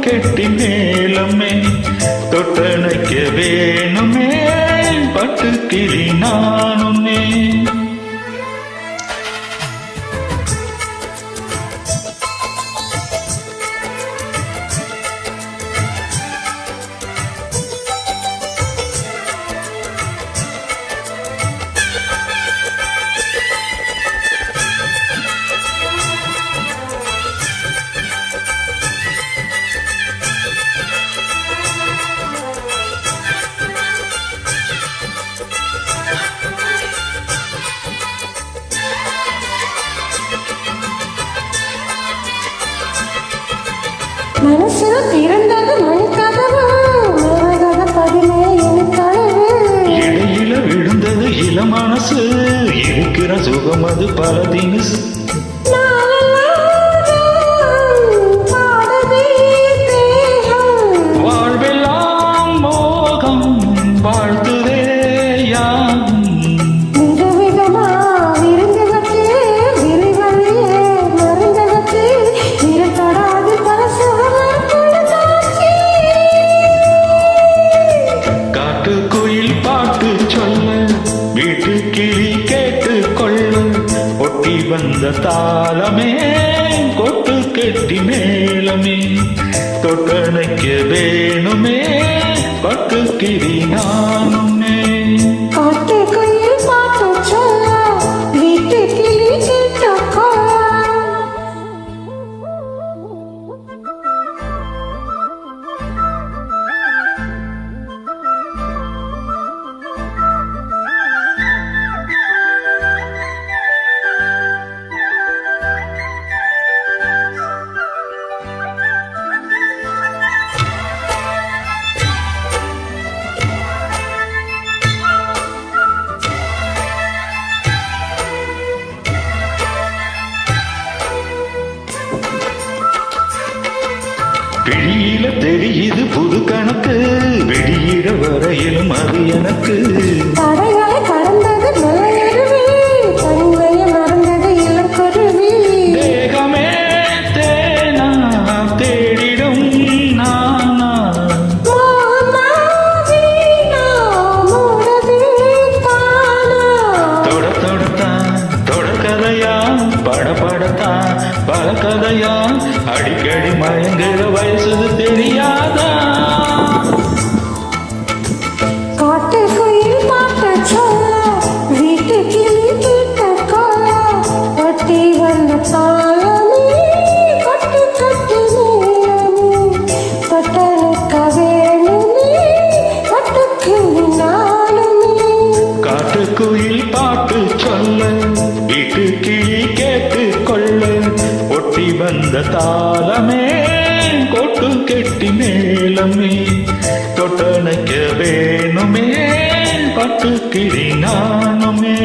கெட்டி மேலமே தொட்டணைக்க வேணுமே பட்டு கிளி நானுமே. மனசில் திறந்தது மணிக்கதவு மரகத பதிலே என் கனவு. இடையில விழுந்தது இள மனசு இருக்கிற சுகம் அது பல தினசு. வாழ்வெல்லாம் மோகம் வாழ்த்துதே யாம். விதவிதமா விருந்தகத்து விரிவழியே மருந்தகத்து நிறத்தடாது பல சுகமாட்சி. காட்டு குயில் பாட்டு சொல்ல வீட்டு கிளி கேட்டு கொள்ள ஒட்டி வந்த தாளமே கொட்டு கெட்டி மேலமே தொட்டணைக்க வேணுமே பட்டு கிளி நானுமே. காட்டுக்குயில் பாட்டு சொல்ல வீட்டு கிளி கேட்டுக்கோ. வெளியில தெரியுது புது கணக்கு வெளியிட வரையிலும் அது எனக்கு. தடைகளை கடந்தது மலையருவி தனிமையை மறந்தது இளக்குருவி. தேகமே தேனா தேடிடும் நானா தொட தொடத்தான் தொடக்கதையா படப்படத்தான் பல கதையா அடிக்கடி மயங்குற வயசு தெரியாதா. காட்டுக்குயில் பாட்டு சொல்ல வீட்டு கிளி கேட்டுக்கோ. ஒட்டி வந்த தாளமே கட்டு கட்டி மேலமே தொட்டனுக்க வேணுமே பட்டு கிளி நானுமே. காட்டுக்குயில் பாட்டு சொல்ல வீட்டு கிளி கேட்டு கொள்ள ஒட்டி வந்த தாளமே கொட்டு கெட்டி மேலமே தொட்டணைக்க வேணுமே பட்டு கிளி நானுமே.